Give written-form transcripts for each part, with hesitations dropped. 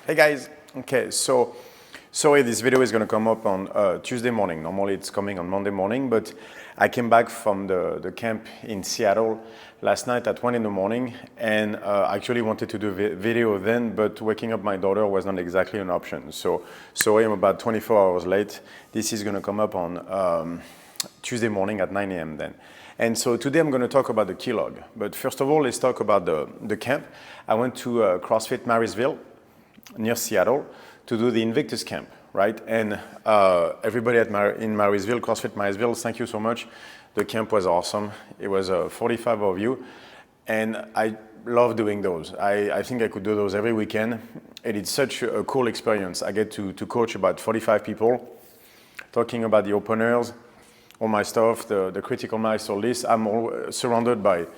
Hey guys, okay, so sorry this video is gonna come up on Tuesday morning. Normally it's coming on Monday morning, but I came back from the camp in Seattle last night at 1 in the morning and I actually wanted to do a video then, but waking up my daughter was not exactly an option. So sorry I'm about 24 hours late. This is gonna come up on Tuesday morning at 9 a.m. then. And so today I'm gonna talk about the keylog. But first of all, let's talk about the camp. I went to Crossfit Marysville, near Seattle, to do the Invictus Camp, right? And everybody in Marysville, CrossFit Marysville, thank you so much. The camp was awesome. It was 45 of you, and I love doing those. I think I could do those every weekend, and it's such a cool experience. I get to coach about 45 people, talking about the openers, all my stuff, the critical mass, all this. I'm all surrounded by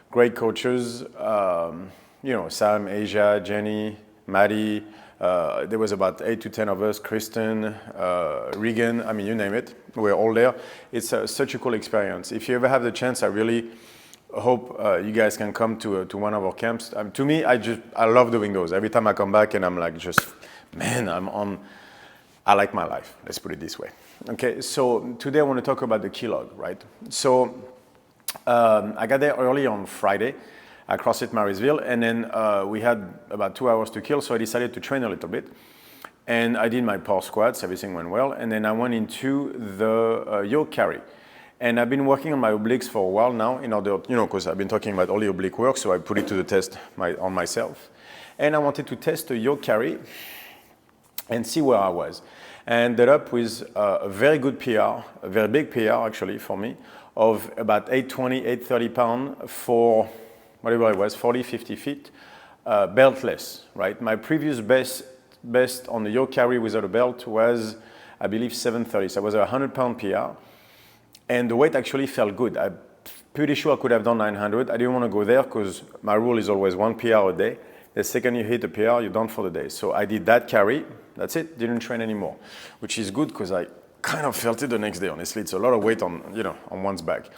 great coaches, you know, Sam, Asia, Jenny, Maddie, there was about 8 to 10 of us, Kristen, Regan, I mean, you name it, we're all there. It's such a cool experience. If you ever have the chance, I really hope you guys can come to one of our camps. To me, I love doing those. Every time I come back and I'm like, just, man, I like my life, let's put it this way. Okay, so today I want to talk about the keylog, right? So I got there early on Friday at CrossFit Marysville, and then we had about 2 hours to kill, so I decided to train a little bit. And I did my power squats, everything went well, and then I went into the yoke carry. And I've been working on my obliques for a while now, in order, you know, because I've been talking about all the oblique work, so I put it to the test on myself. And I wanted to test the yoke carry and see where I was. And ended up with a very good PR, a very big PR actually for me, of about 820, 830 pounds for whatever it was, 40, 50 feet, beltless, right? My previous best on the yoke carry without a belt was, I believe, 730. So it was a 100-pound PR. And the weight actually felt good. I'm pretty sure I could have done 900. I didn't want to go there because my rule is always 1 PR a day. The second you hit a PR, you're done for the day. So I did that carry. That's it. Didn't train anymore, which is good because I kind of felt it the next day, honestly. It's a lot of weight on one's back.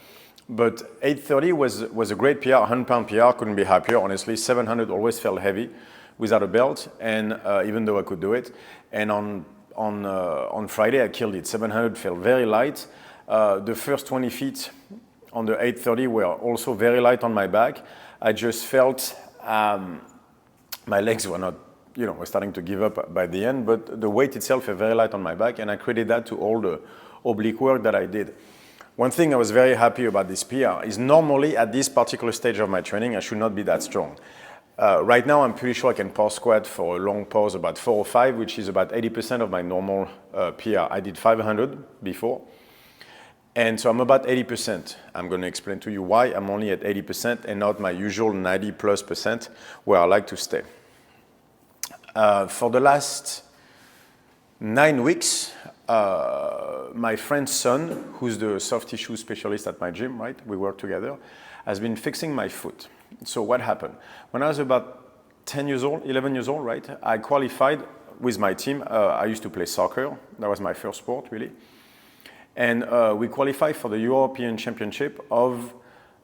But 830 was a great PR, 100-pound PR, couldn't be happier, honestly. 700 always felt heavy without a belt, and even though I could do it. And on Friday, I killed it. 700 felt very light. The first 20 feet on the 830 were also very light on my back. I just felt my legs were not, were starting to give up by the end, but the weight itself was very light on my back, and I credit that to all the oblique work that I did. One thing I was very happy about this PR is normally at this particular stage of my training, I should not be that strong. Right now, I'm pretty sure I can pause squat for a long pause, about 4 or 5, which is about 80% of my normal PR. I did 500 before. And so I'm about 80%. I'm going to explain to you why I'm only at 80% and not my usual 90+% where I like to stay. For the last 9 weeks, my friend's son, who's the soft tissue specialist at my gym, right? We work together, has been fixing my foot. So what happened? When I was about 10 years old, 11 years old, right? I qualified with my team. I used to play soccer. That was my first sport, really. And we qualified for the European Championship of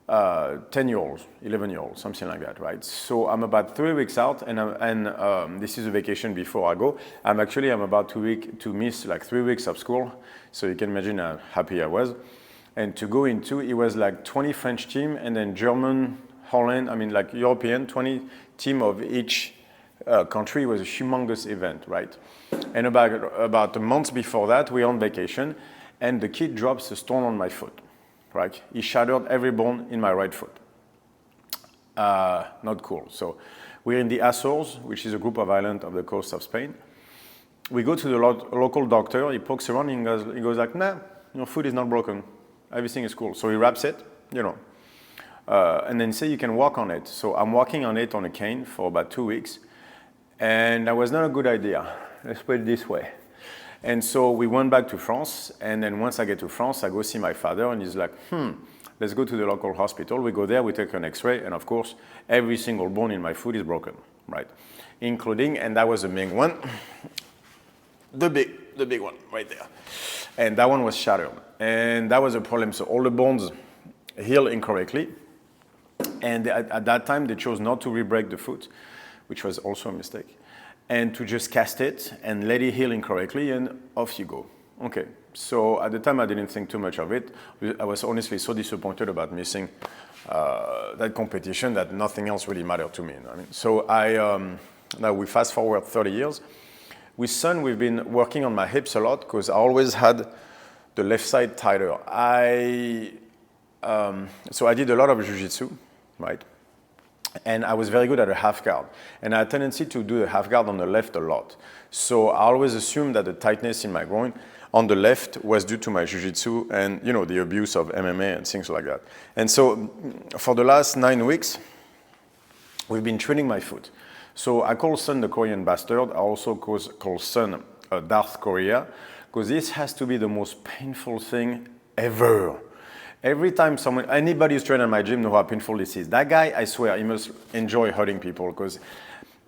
10-year-olds, 11-year-olds, something like that, right? So I'm about 3 weeks out, and this is a vacation before I go. I'm about to miss like 3 weeks of school, so you can imagine how happy I was. And to go into, it was like 20 French team, and then German, Holland, like European, 20 team of each country. It was a humongous event, right? And about a month before that, we were on vacation, and the kid drops a stone on my foot. Right? He shattered every bone in my right foot. Not cool. So we're in the Azores, which is a group of islands off the coast of Spain. We go to the local doctor. He pokes around and he goes like, nah, your foot is not broken. Everything is cool. So he wraps it, and then say you can walk on it. So I'm walking on it on a cane for about 2 weeks. And that was not a good idea. Let's put it this way. And so we went back to France, and then once I get to France, I go see my father, and he's like, let's go to the local hospital. We go there, we take an x-ray, and of course, every single bone in my foot is broken, right? Including, and that was the main one, the big one right there. And that one was shattered. And that was a problem. So all the bones heal incorrectly. And at that time, they chose not to re-break the foot, which was also a mistake, and to just cast it and let it heal incorrectly, and off you go. Okay, so at the time I didn't think too much of it. I was honestly so disappointed about missing that competition that nothing else really mattered to me. You know what I mean? So now we fast forward 30 years. With Sun, we've been working on my hips a lot because I always had the left side tighter. So I did a lot of jiu-jitsu, right? And I was very good at a half guard. And I had a tendency to do the half guard on the left a lot. So I always assumed that the tightness in my groin on the left was due to my jiu-jitsu and, you know, the abuse of MMA and things like that. And so for the last 9 weeks, we've been training my foot. So I call Sun the Korean bastard. I also call Sun Darth Korea, because this has to be the most painful thing ever. Every time anybody who's trained in my gym knows how painful this is. That guy, I swear, he must enjoy hurting people, because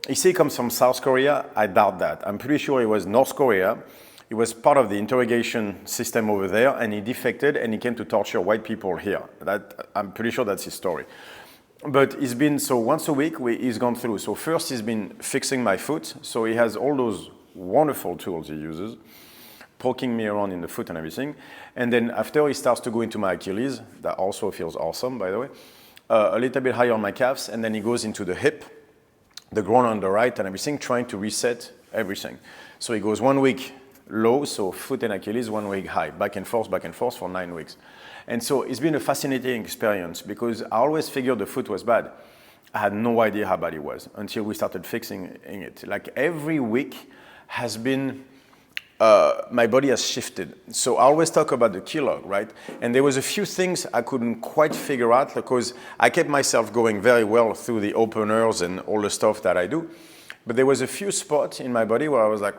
he comes from South Korea. I doubt that. I'm pretty sure he was North Korea. He was part of the interrogation system over there, and he defected, and he came to torture white people here. I'm pretty sure that's his story. But he's been, so once a week, he's gone through. So first he's been fixing my foot. So he has all those wonderful tools he uses, poking me around in the foot and everything. And then after he starts to go into my Achilles, that also feels awesome, by the way, a little bit higher on my calves, and then he goes into the hip, the groin on the right and everything, trying to reset everything. So he goes 1 week low, so foot and Achilles, 1 week high, back and forth for 9 weeks. And so it's been a fascinating experience, because I always figured the foot was bad. I had no idea how bad it was until we started fixing it. Like every week has been, my body has shifted. So I always talk about the kilo, right? And there was a few things I couldn't quite figure out, because I kept myself going very well through the openers and all the stuff that I do. But there was a few spots in my body where I was like,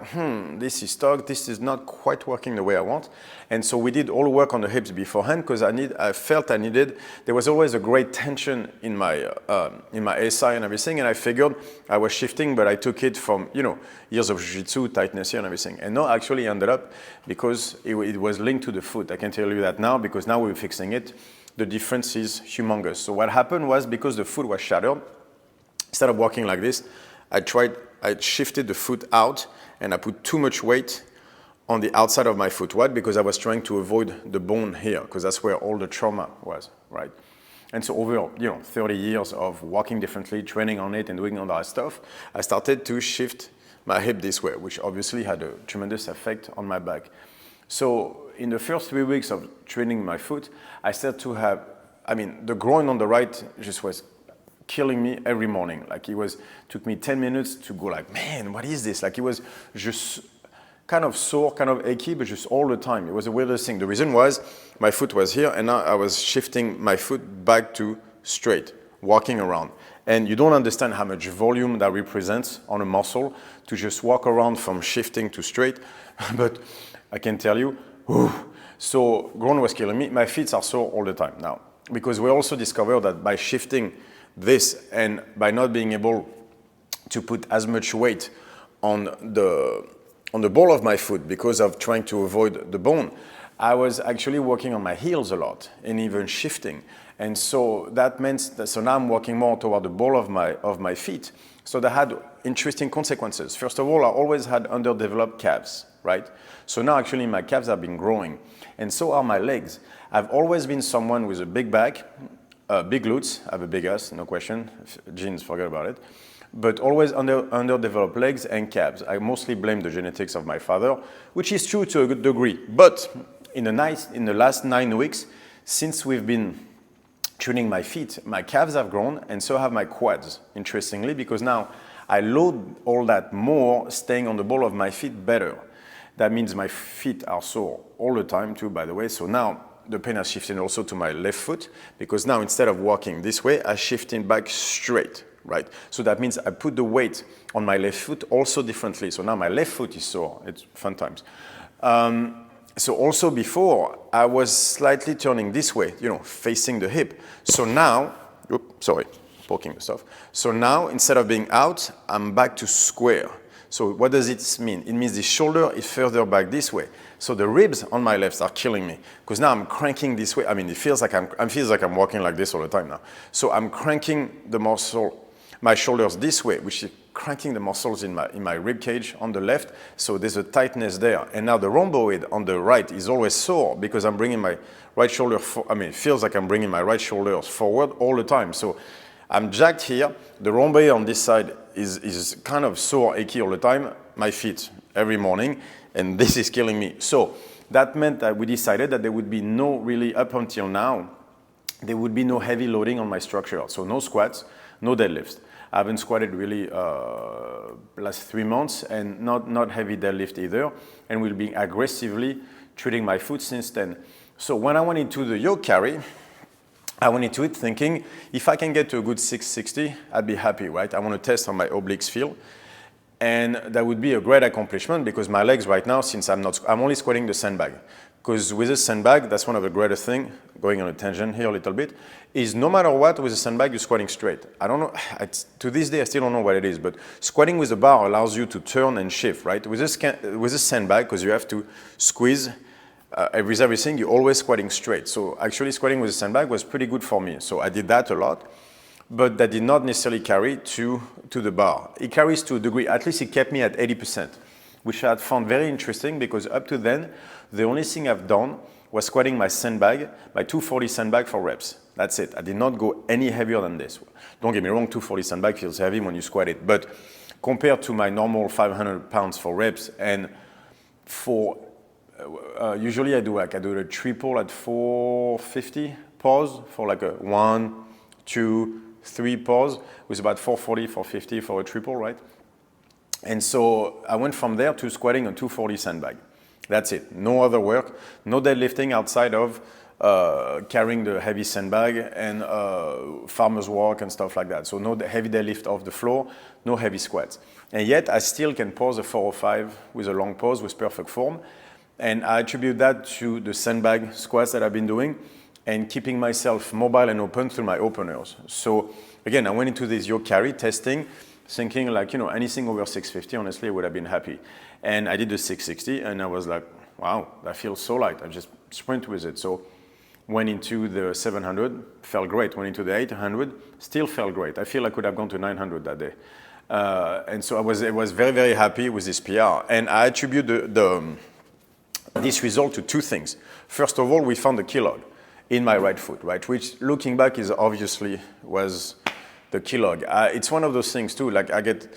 this is stuck, this is not quite working the way I want. And so we did all work on the hips beforehand, because I felt I needed, there was always a great tension in my SI and everything, and I figured I was shifting, but I took it from, years of jiu-jitsu, tightness here and everything. And no, actually ended up, because it was linked to the foot. I can tell you that now, because now we're fixing it. The difference is humongous. So what happened was, because the foot was shattered, instead of walking like this, I shifted the foot out, and I put too much weight on the outside of my foot. Why? Because I was trying to avoid the bone here, because that's where all the trauma was, right? And so over, 30 years of walking differently, training on it and doing all that stuff, I started to shift my hip this way, which obviously had a tremendous effect on my back. So in the first 3 weeks of training my foot, I started to have, the groin on the right just was killing me every morning. Like took me 10 minutes to go like, man, what is this? Like it was just kind of sore, kind of achy, but just all the time. It was the weirdest thing. The reason was my foot was here, and now I was shifting my foot back to straight, walking around. And you don't understand how much volume that represents on a muscle to just walk around from shifting to straight. But I can tell you, so groin was killing me. My feet are sore all the time now, because we also discovered that by shifting this and by not being able to put as much weight on the ball of my foot because of trying to avoid the bone, I was actually working on my heels a lot and even shifting. And so that meant that, so now I'm working more toward the ball of my feet. So that had interesting consequences. First of all, I always had underdeveloped calves, right? So now actually my calves have been growing, and so are my legs. I've always been someone with a big back, big glutes. I have a big ass, no question. Genes, forget about it. But always underdeveloped legs and calves. I mostly blame the genetics of my father, which is true to a good degree. But in the last 9 weeks, since we've been training my feet, my calves have grown, and so have my quads, interestingly, because now I load all that more, staying on the ball of my feet better. That means my feet are sore all the time too, by the way. So now the pain has shifted also to my left foot, because now instead of walking this way, I shift in back straight, right? So that means I put the weight on my left foot also differently. So now my left foot is sore. It's fun times. So also before, I was slightly turning this way, facing the hip. So now, poking the stuff. So now, instead of being out, I'm back to square. So what does it mean? It means the shoulder is further back this way. So the ribs on my left are killing me, because now I'm cranking this way. It feels like I'm walking like this all the time now. So I'm cranking the muscle, my shoulders this way, which is cranking the muscles in my rib cage on the left, so there's a tightness there. And now the rhomboid on the right is always sore because I'm bringing my right shoulder, it feels like I'm bringing my right shoulders forward all the time. So I'm jacked here. The rhomboid on this side is kind of sore, achy all the time. My feet every morning, and this is killing me. So that meant that we decided that there would be no, really up until now, there would be no heavy loading on my structure. So no squats, no deadlifts. I haven't squatted really last 3 months, and not heavy deadlift either. And we'll be aggressively treating my foot since then. So when I went into the yoke carry, I went into it thinking, if I can get to a good 660, I'd be happy, right? I want to test how my obliques feel. And that would be a great accomplishment because my legs right now, since I'm only squatting the sandbag. Because with a sandbag, that's one of the greatest things, going on a tangent here a little bit, is no matter what, with a sandbag, you're squatting straight. I don't know, to this day, I still don't know what it is, but squatting with a bar allows you to turn and shift, right? With a sandbag, because you have to squeeze everything, you're always squatting straight. So actually squatting with a sandbag was pretty good for me. So I did that a lot, but that did not necessarily carry to the bar. It carries to a degree, at least it kept me at 80%, which I had found very interesting because up to then, the only thing I've done was squatting my sandbag, my 240 sandbag for reps. That's it. I did not go any heavier than this. Don't get me wrong, 240 sandbag feels heavy when you squat it, but compared to my normal 500 pounds for reps, and for usually I do a triple at 450 pause for like a 1, 2, 3 pause with about 440, 450 for a triple, right? And so I went from there to squatting a 240 sandbag. That's it. No other work, no deadlifting outside of carrying the heavy sandbag and farmer's walk and stuff like that. So no heavy deadlift off the floor, no heavy squats. And yet I still can pause a 405 with a long pause with perfect form. And I attribute that to the sandbag squats that I've been doing and keeping myself mobile and open through my openers. So again, I went into this yoke carry testing, thinking like, anything over 650, honestly, I would have been happy. And I did the 660 and I was like, wow, that feels so light. I just sprint with it. So went into the 700, felt great. Went into the 800, still felt great. I feel I could have gone to 900 that day. And so I was very, very happy with this PR. And I attribute this result to 2 things. First of all, we found a keylog in my right foot, right? Which looking back is obviously was the keylog. It's one of those things too, like I get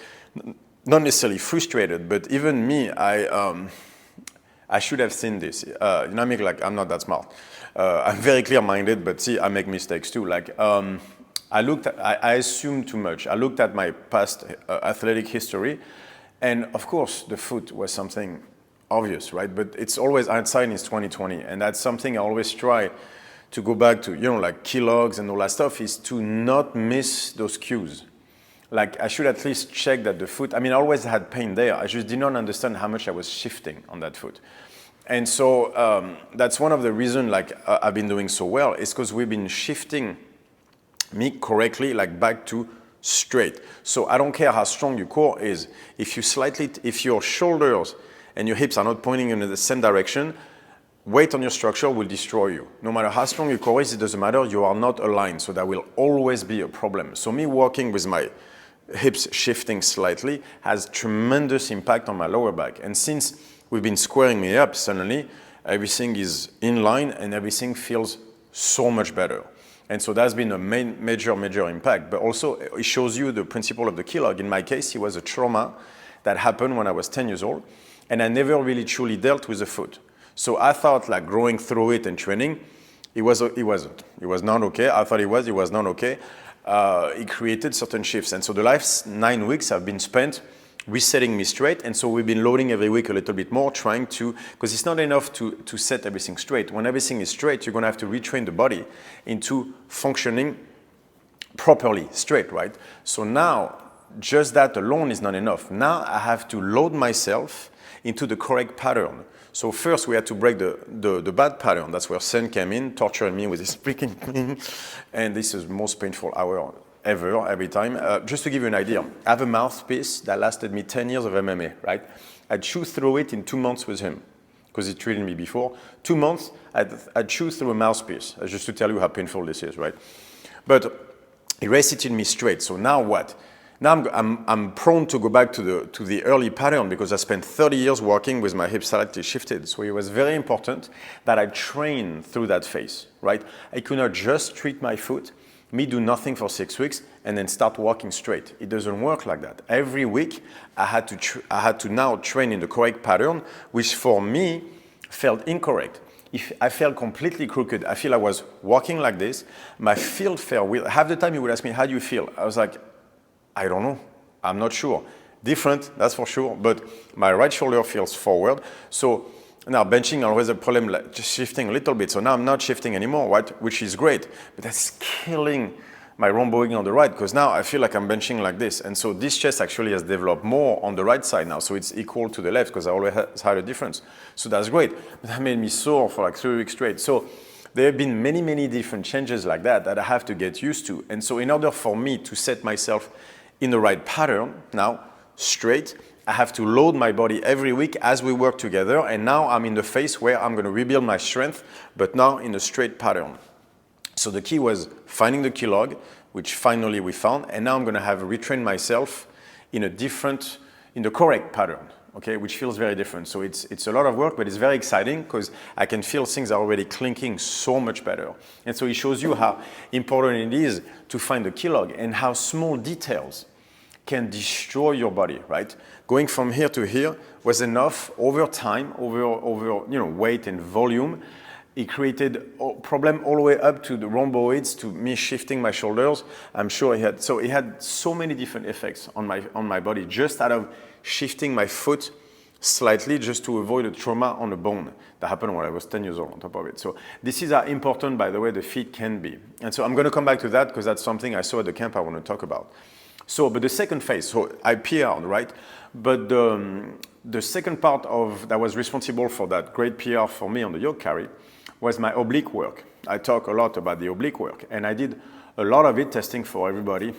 not necessarily frustrated, but even me, I should have seen this. I mean, like I'm not that smart. I'm very clear-minded, but see, I make mistakes too. Like I assumed too much. I looked at my past athletic history, and of course, the foot was something obvious, right? But it's always hindsight is 2020, and that's something I always try to go back to, like keylogs and all that stuff, is to not miss those cues. Like I should at least check that the foot, I always had pain there. I just did not understand how much I was shifting on that foot. And so that's one of the reasons I've been doing so well is because we've been shifting me correctly, like back to straight. So I don't care how strong your core is. If your shoulders and your hips are not pointing in the same direction, weight on your structure will destroy you. No matter how strong your core is, it doesn't matter, you are not aligned, so that will always be a problem. So me working with my hips shifting slightly has tremendous impact on my lower back. And since we've been squaring me up, suddenly everything is in line and everything feels so much better. And so that's been a major impact. But also it shows you the principle of the keylog. In my case, it was a trauma that happened when I was 10 years old, and I never really truly dealt with the foot. So I thought like growing through it and training, it wasn't. It was not okay. I thought it was not okay. It created certain shifts. And so the last 9 weeks have been spent resetting me straight. And so we've been loading every week a little bit more, trying to, because it's not enough to set everything straight. When everything is straight, you're going to have to retrain the body into functioning properly straight, right? So now, just that alone is not enough. Now I have to load myself into the correct pattern. So first we had to break the bad pattern. That's where Sen came in, torturing me with his freaking thing. And this is the most painful hour ever, every time. Just to give you an idea, I have a mouthpiece that lasted me 10 years of MMA, right? I chewed through it in 2 months with him, because he treated me before. 2 months, I chewed through a mouthpiece, just to tell you how painful this is, right? But he reseated me straight, so now what? Now I'm prone to go back to the early pattern because I spent 30 years working with my hips slightly shifted. So it was very important that I train through that phase, right? I could not just treat my foot, me do nothing for 6 weeks, and then start walking straight. It doesn't work like that. Every week, I had to now train in the correct pattern, which for me felt incorrect. If I felt completely crooked, I feel I was walking like this, my field felt weird. Half the time you would ask me, how do you feel? I was like, I don't know, I'm not sure. Different, that's for sure, but my right shoulder feels forward. So now benching always a problem, like just shifting a little bit. So now I'm not shifting anymore, right? Which is great, but that's killing my rhomboing on the right because now I feel like I'm benching like this. And so this chest actually has developed more on the right side now. So it's equal to the left because I always had a difference. So that's great. But that made me sore for like 3 weeks straight. So there have been many, many different changes like that I have to get used to. And so in order for me to set myself in the right pattern, now straight, I have to load my body every week as we work together. And now I'm in the phase where I'm going to rebuild my strength, but now in a straight pattern. So the key was finding the key log, which finally we found. And now I'm going to have retrained myself in the correct pattern, okay, which feels very different. So it's a lot of work, but it's very exciting because I can feel things are already clinking so much better. And so it shows you how important it is to find the key log and how small details can destroy your body, right? Going from here to here was enough over time, over weight and volume. It created a problem all the way up to the rhomboids, to me shifting my shoulders. I'm sure it had so many different effects on my body just out of shifting my foot slightly just to avoid a trauma on a bone that happened when I was 10 years old on top of it. So this is how important, by the way, the feet can be. And so I'm going to come back to that because that's something I saw at the camp I want to talk about. So, but the second phase, so I PR'd, right? But the second part that was responsible for that great PR for me on the yoke carry was my oblique work. I talk a lot about the oblique work, and I did a lot of it testing for everybody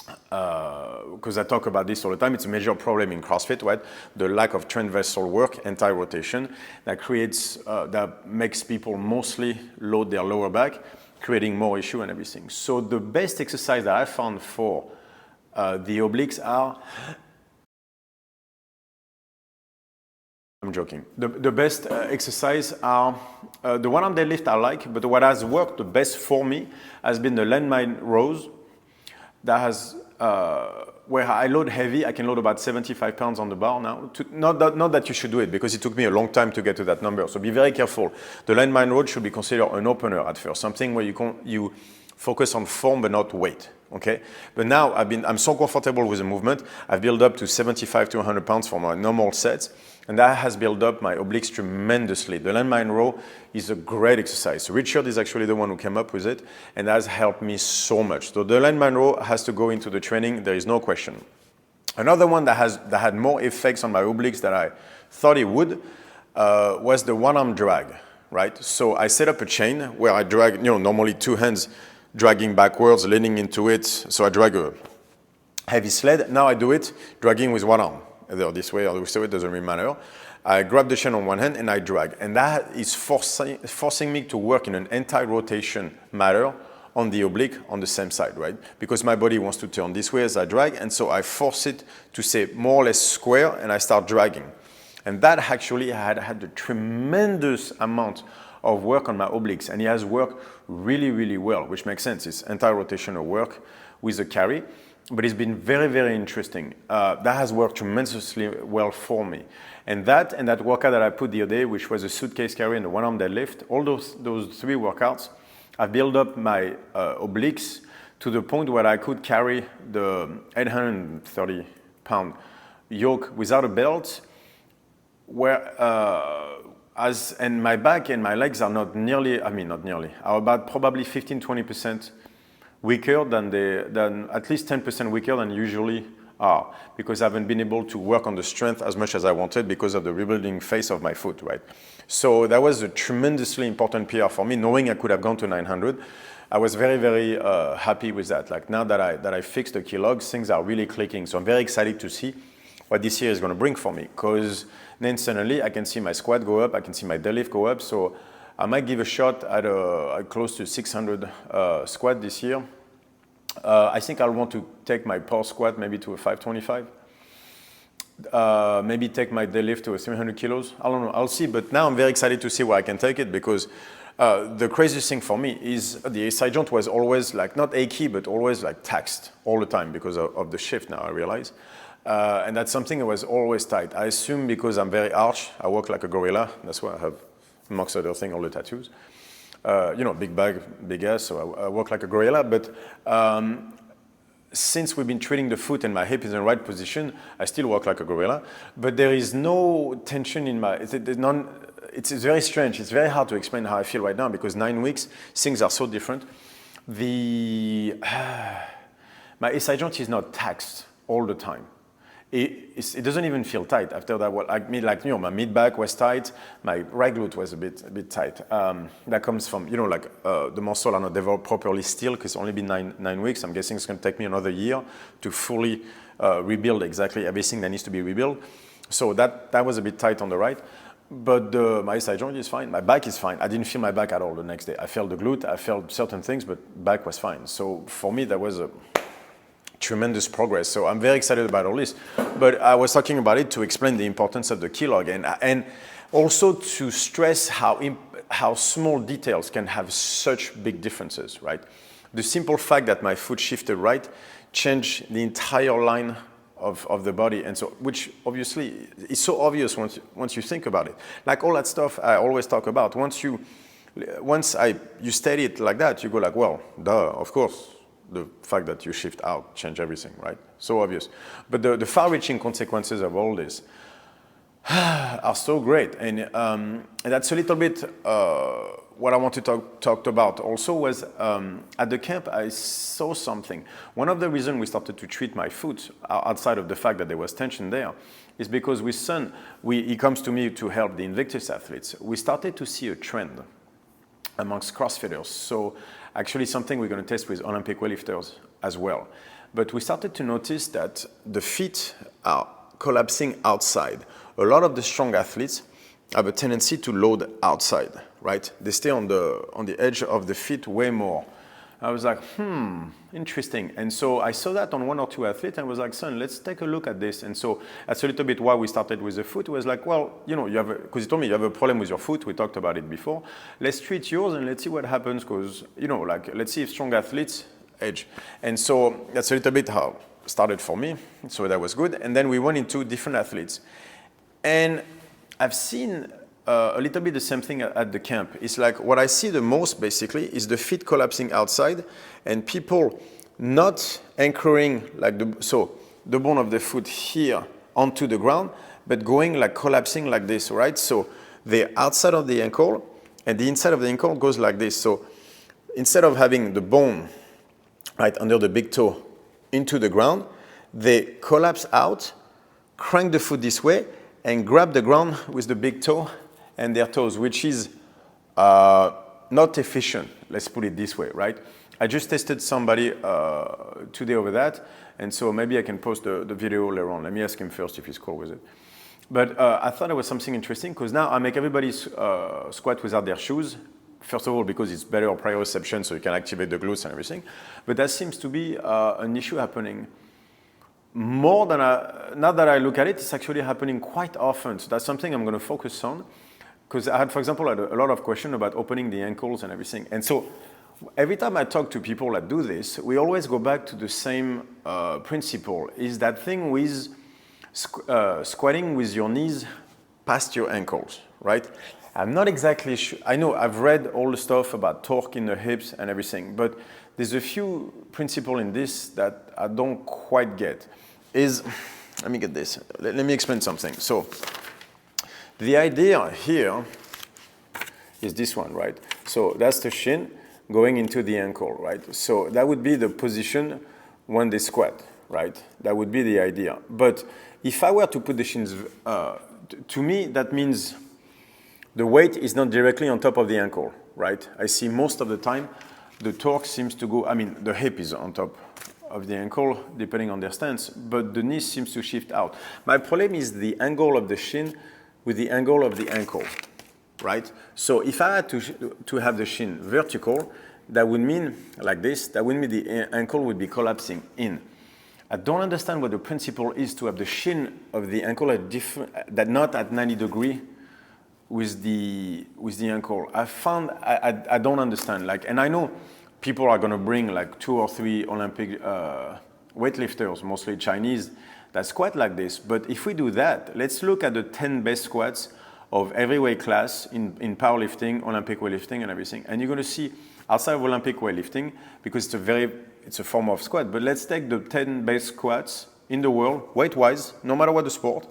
because I talk about this all the time. It's a major problem in CrossFit, right? The lack of transversal work, anti-rotation, that makes people mostly load their lower back, creating more issue and everything. So the best exercise that I found for the obliques are, I'm joking. The best exercise are the one-arm deadlift I like, but what has worked the best for me has been the landmine rows. That has, where I load heavy, I can load about 75 pounds on the bar now. Not that you should do it, because it took me a long time to get to that number. So be very careful. The landmine row should be considered an opener at first, something where you focus on form but not weight. Okay, but now I'm so comfortable with the movement. I've built up to 75 to 100 pounds for my normal sets, and that has built up my obliques tremendously. The landmine row is a great exercise. Richard is actually the one who came up with it, and that has helped me so much. So the landmine row has to go into the training, there is no question. Another one that had more effects on my obliques than I thought it would was the one-arm drag, right? So I set up a chain where I drag, normally two hands dragging backwards, leaning into it. So I drag a heavy sled. Now I do it dragging with one arm. Either this way or this way, it doesn't really matter. I grab the chain on one hand and I drag. And that is forcing me to work in an anti-rotation manner on the oblique on the same side, right? Because my body wants to turn this way as I drag. And so I force it to stay more or less square and I start dragging. And that actually had a tremendous amount of work on my obliques, and it has worked really, really well, which makes sense. It's anti-rotational work with a carry, but it's been very, very interesting. That has worked tremendously well for me. And that workout that I put the other day, which was a suitcase carry and a one-arm deadlift, all those three workouts, I've built up my obliques to the point where I could carry the 830-pound yoke without a belt, and my back and my legs are not nearly, are about probably 15-20% weaker than at least 10% weaker than usually are, because I haven't been able to work on the strength as much as I wanted because of the rebuilding phase of my foot, right? So that was a tremendously important PR for me, knowing I could have gone to 900. I was very, very happy with that. Like now that I fixed the key logs, things are really clicking. So I'm very excited to see what this year is going to bring for me, because then suddenly I can see my squat go up, I can see my deadlift go up. So I might give a shot at close to 600 squat this year. I think I'll want to take my power squat maybe to a 525. Maybe take my deadlift to a 300 kilos. I don't know, I'll see. But now I'm very excited to see where I can take it, because the craziest thing for me is the side joint was always like, not achy, but always like taxed all the time because of the shift now, I realize. And that's something that was always tight. I assume because I'm very arch, I walk like a gorilla. That's why I have, amongst other things, all the tattoos. You know, big bag, big ass, so I walk like a gorilla. But since we've been treating the foot and my hip is in the right position, I still walk like a gorilla. But there is no tension in my, it's very strange. It's very hard to explain how I feel right now, because 9 weeks, things are so different. My SI joint is not taxed all the time. It doesn't even feel tight after that. My mid back was tight, my right glute was a bit tight. That comes from, the muscle are not developed properly still, because it's only been nine weeks. I'm guessing it's going to take me another year to fully rebuild exactly everything that needs to be rebuilt. So that was a bit tight on the right. But my side joint is fine. My back is fine. I didn't feel my back at all the next day. I felt the glute, I felt certain things, but back was fine. So for me, that was a tremendous progress. So I'm very excited about all this. But I was talking about it to explain the importance of the keylog, and also to stress how small details can have such big differences, right? The simple fact that my foot shifted right changed the entire line of the body, and so, which obviously is so obvious once you think about it. Like all that stuff I always talk about. Once you state it like that, you go like, well, duh, of course. The fact that you shift out change everything, right? So obvious. But the far-reaching consequences of all this are so great. And that's a little bit what I want to talk about also was at the camp, I saw something. One of the reasons we started to treat my foot, outside of the fact that there was tension there, is because with Sun, he comes to me to help the Invictus athletes. We started to see a trend amongst CrossFitters. So actually something we're going to test with Olympic weightlifters as well. But we started to notice that the feet are collapsing outside. A lot of the strong athletes have a tendency to load outside, right? They stay on the edge of the feet way more. I was like, interesting. And so I saw that on one or two athletes and was like, son, let's take a look at this. And so that's a little bit why we started with the foot. It was like, well, because he told me you have a problem with your foot. We talked about it before. Let's treat yours and let's see what happens, because, let's see if strong athletes edge. And so that's a little bit how it started for me. So that was good. And then we went into different athletes. And I've seen a little bit the same thing at the camp. It's like what I see the most basically is the feet collapsing outside and people not anchoring like the bone of the foot here onto the ground, but going like collapsing like this, right? So the outside of the ankle and the inside of the ankle goes like this. So instead of having the bone right under the big toe into the ground, they collapse out, crank the foot this way, and grab the ground with the big toe and their toes, which is not efficient, let's put it this way, right? I just tested somebody today over that, and so maybe I can post the video later on. Let me ask him first if he's cool with it. But I thought it was something interesting, because now I make everybody squat without their shoes. First of all, because it's better proprioception, so you can activate the glutes and everything. But that seems to be an issue happening more than now that I look at it, it's actually happening quite often. So that's something I'm going to focus on. Because I had, for example, a lot of questions about opening the ankles and everything. And so every time I talk to people that do this, we always go back to the same principle, is that thing with squatting with your knees past your ankles, right? I'm not exactly sure. I know I've read all the stuff about torque in the hips and everything, but there's a few principles in this that I don't quite get. Let me get this. Let me explain something. So the idea here is this one, right? So that's the shin going into the ankle, right? So that would be the position when they squat, right? That would be the idea. But if I were to put the shins, to me, that means the weight is not directly on top of the ankle, right? I see most of the time the torque seems to go, the hip is on top of the ankle, depending on their stance, but the knee seems to shift out. My problem is the angle of the shin with the angle of the ankle, right? So if I had to have the shin vertical, that would mean like this, that would mean the ankle would be collapsing in. I don't understand what the principle is to have the shin of the ankle at that not at 90 degrees with the ankle. I don't understand. Like, and I know people are going to bring like 2 or 3 Olympic weightlifters, mostly Chinese, that squat like this. But if we do that, let's look at the 10 best squats of every weight class in powerlifting, Olympic weightlifting, and everything. And you're going to see outside of Olympic weightlifting, because it's a form of squat. But let's take the 10 best squats in the world, weight-wise, no matter what the sport,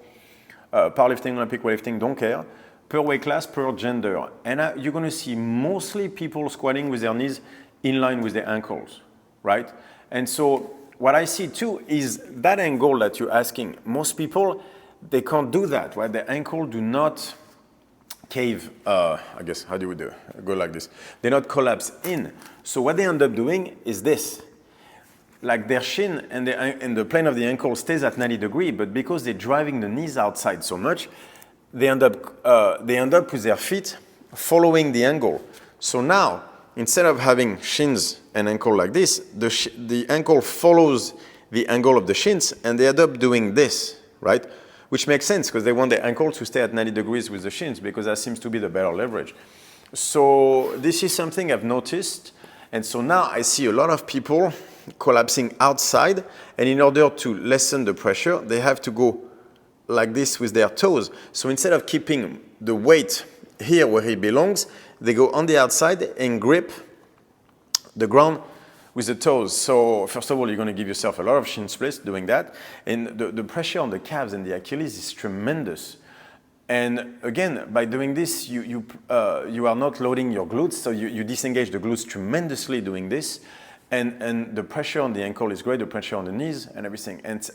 powerlifting, Olympic weightlifting, don't care, per weight class, per gender. And you're going to see mostly people squatting with their knees in line with their ankles, right? And so what I see too is that angle that you're asking. Most people, they can't do that, right? Their ankle do not cave, I guess, how do we do? Go like this. They not collapse in. So what they end up doing is this. Like their shin and the plane of the ankle stays at 90 degrees, but because they're driving the knees outside so much, they end up with their feet following the angle. So now, instead of having shins and ankle like this, the ankle follows the angle of the shins, and they end up doing this, right? Which makes sense because they want their ankles to stay at 90 degrees with the shins because that seems to be the better leverage. So this is something I've noticed. And so now I see a lot of people collapsing outside. And in order to lessen the pressure, they have to go like this with their toes. So instead of keeping the weight here where it belongs, they go on the outside and grip the ground with the toes. So first of all, you're going to give yourself a lot of shin splints doing that. And the pressure on the calves and the Achilles is tremendous. And again, by doing this, you are not loading your glutes, so you disengage the glutes tremendously doing this. And the pressure on the ankle is great, the pressure on the knees and everything. And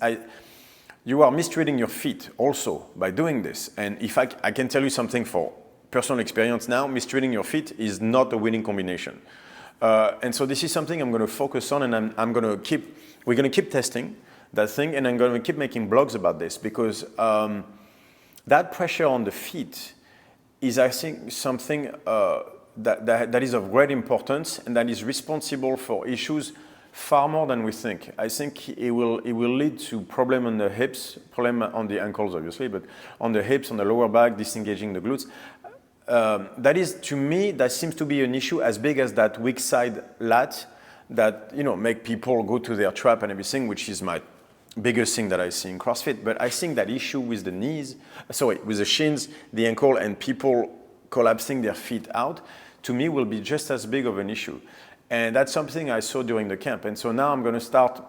you are mistreating your feet also by doing this. And if I can tell you something for personal experience now, mistreating your feet is not a winning combination. And so this is something I'm going to focus on, and we're going to keep testing that thing, and I'm going to keep making blogs about this because that pressure on the feet is, I think, something that is of great importance and that is responsible for issues far more than we think. I think it will lead to problem on the hips, problem on the ankles, obviously, but on the hips, on the lower back, disengaging the glutes. That is, to me, that seems to be an issue as big as that weak side lat that, make people go to their trap and everything, which is my biggest thing that I see in CrossFit. But I think that issue with with the shins, the ankle, and people collapsing their feet out, to me, will be just as big of an issue. And that's something I saw during the camp. And so now I'm going to start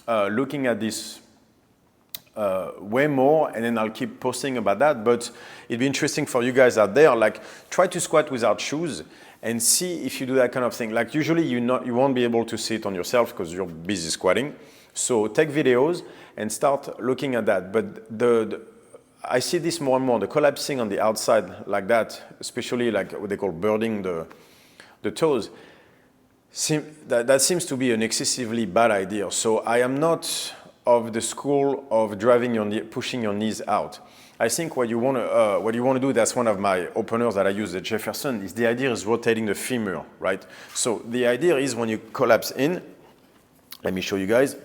looking at this way more, and then I'll keep posting about that. But it'd be interesting for you guys out there, like try to squat without shoes and see if you do that kind of thing. Like usually you won't be able to see it on yourself because you're busy squatting. So take videos and start looking at that. But I see this more and more, the collapsing on the outside like that, especially like what they call birding the toes. That seems to be an excessively bad idea. So I am not of the school of pushing your knees out. I think what you want to do, that's one of my openers that I use at Jefferson, is the idea is rotating the femur, right? So the idea is when you collapse in, let me show you guys,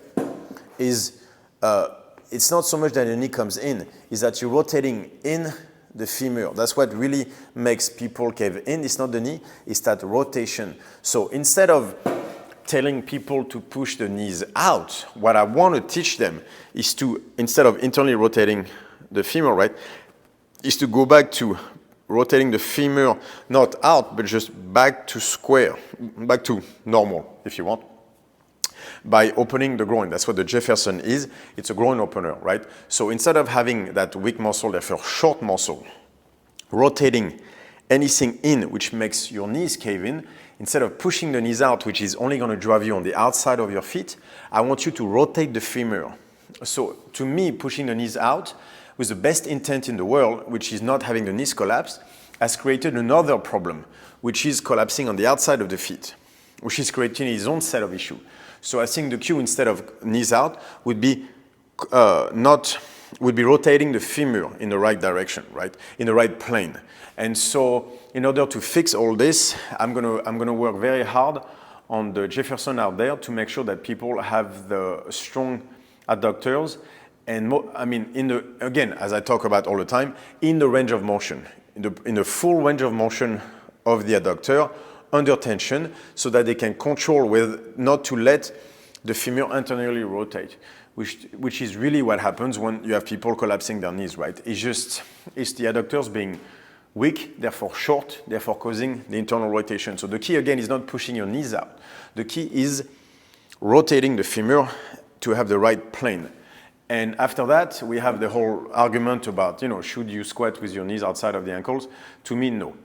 is it's not so much that the knee comes in, is that you're rotating in the femur. That's what really makes people cave in. It's not the knee, it's that rotation. So instead of telling people to push the knees out, what I want to teach them is to, instead of internally rotating the femur, right, is to go back to rotating the femur, not out, but just back to square, back to normal, if you want, by opening the groin. That's what the Jefferson is. It's a groin opener, right? So instead of having that weak muscle, therefore short muscle, rotating anything in which makes your knees cave in, instead of pushing the knees out, which is only going to drive you on the outside of your feet, I want you to rotate the femur. So to me, pushing the knees out with the best intent in the world, which is not having the knees collapse, has created another problem, which is collapsing on the outside of the feet, which is creating its own set of issues. So I think the cue, instead of knees out, would be rotating the femur in the right direction, right, in the right plane. And so in order to fix all this, I'm gonna work very hard on the Jefferson out there to make sure that people have the strong adductors and again, as I talk about all the time, in the range of motion, in the full range of motion of the adductor under tension so that they can control with not to let the femur internally rotate, which is really what happens when you have people collapsing their knees, right? It's the adductors being weak, therefore short, therefore causing the internal rotation. So the key again is not pushing your knees out. The key is rotating the femur to have the right plane. And after that, we have the whole argument about, should you squat with your knees outside of the ankles? To me, no.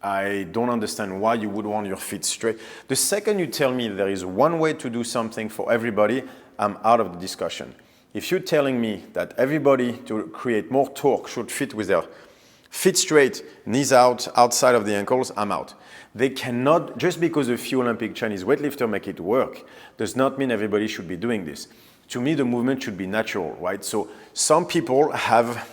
I don't understand why you would want your feet straight. The second you tell me there is one way to do something for everybody, I'm out of the discussion. If you're telling me that everybody to create more torque should fit with their feet straight, knees out, outside of the ankles, I'm out. They cannot, just because a few Olympic Chinese weightlifters make it work, does not mean everybody should be doing this. To me, the movement should be natural, right? So some people have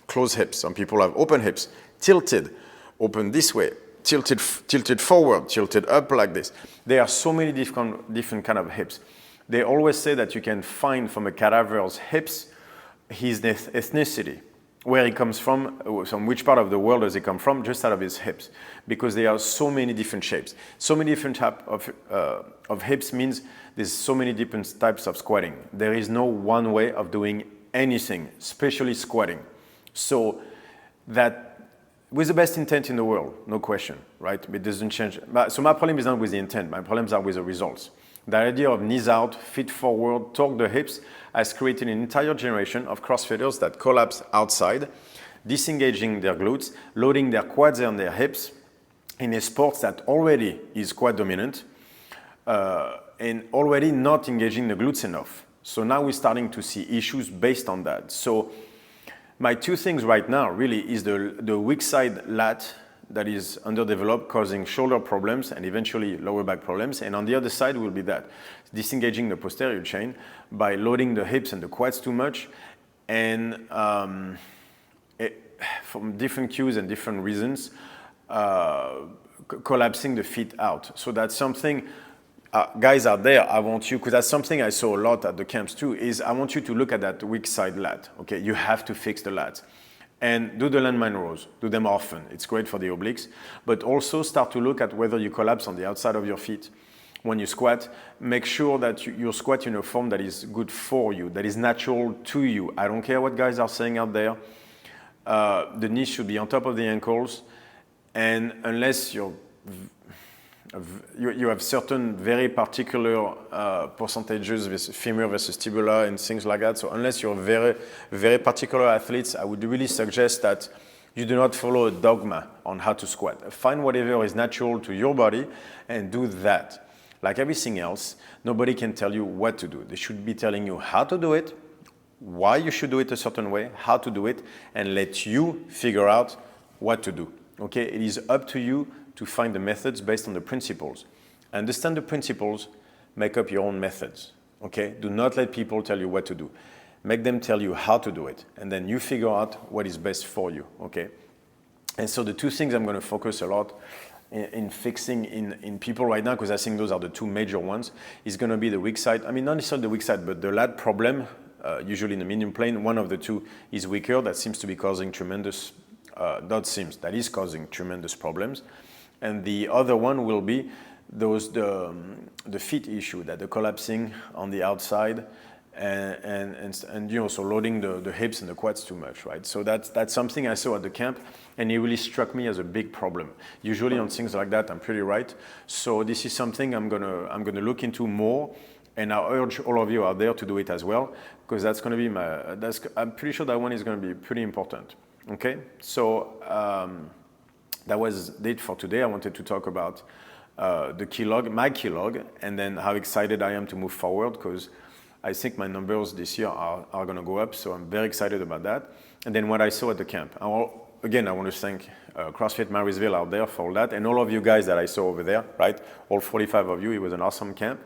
closed hips, some people have open hips, tilted, open this way, tilted forward, tilted up like this. There are so many different kind of hips. They always say that you can find from a cadaver's hips his ethnicity, where he comes from which part of the world does he come from, just out of his hips, because there are so many different shapes. So many different types of hips means there's so many different types of squatting. There is no one way of doing anything, especially squatting. So that, with the best intent in the world, no question, right? It doesn't change. So my problem is not with the intent, my problems are with the results. The idea of knees out, feet forward, torque the hips has created an entire generation of CrossFitters that collapse outside, disengaging their glutes, loading their quads and their hips in a sport that already is quite dominant and already not engaging the glutes enough. So now we're starting to see issues based on that. So my two things right now really is the weak side lat that is underdeveloped, causing shoulder problems and eventually lower back problems. And on the other side will be that, disengaging the posterior chain by loading the hips and the quads too much, and from different cues and different reasons, collapsing the feet out. So that's something, guys out there, I want you, because that's something I saw a lot at the camps too, is I want you to look at that weak side lat. Okay, you have to fix the lats. And do the landmine rows, do them often. It's great for the obliques, but also start to look at whether you collapse on the outside of your feet. When you squat, make sure that you squat in a form that is good for you, that is natural to you. I don't care what guys are saying out there. The knees should be on top of the ankles, and unless you have certain very particular percentages with femur versus tibula and things like that. So unless you're very, very particular athletes, I would really suggest that you do not follow a dogma on how to squat. Find whatever is natural to your body and do that. Like everything else, nobody can tell you what to do. They should be telling you how to do it, why you should do it a certain way, how to do it, and let you figure out what to do. Okay, it is up to you to find the methods based on the principles. Understand the principles, make up your own methods, okay? Do not let people tell you what to do. Make them tell you how to do it, and then you figure out what is best for you, okay? And so the two things I'm gonna focus a lot in fixing in people right now, because I think those are the two major ones, is gonna be the weak side. I mean, not necessarily the weak side, but the lat problem, usually in the medium plane, one of the two is weaker. That seems to be causing tremendous, that is causing tremendous problems. And the other one will be the feet issue, that the collapsing on the outside and so loading the hips and the quads too much, right? So that's something I saw at the camp, and it really struck me as a big problem. Usually on things like that, I'm pretty right. So this is something I'm gonna look into more, and I urge all of you out there to do it as well, because that's gonna be I'm pretty sure that one is gonna be pretty important. Okay, so that was it for today. I wanted to talk about the key log, my key log, and then how excited I am to move forward, because I think my numbers this year are going to go up, so I'm very excited about that. And then what I saw at the camp. Again, I want to thank CrossFit Marysville out there for all that, and all of you guys that I saw over there, right? All 45 of you, it was an awesome camp.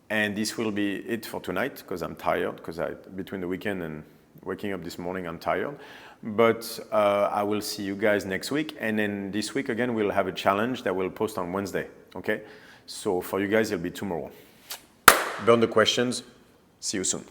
And this will be it for tonight, because I'm tired, because between the weekend and waking up this morning, I'm tired. But I will see you guys next week. And then this week, again, we'll have a challenge that we'll post on Wednesday, okay? So for you guys, it'll be tomorrow. Burn the questions. See you soon.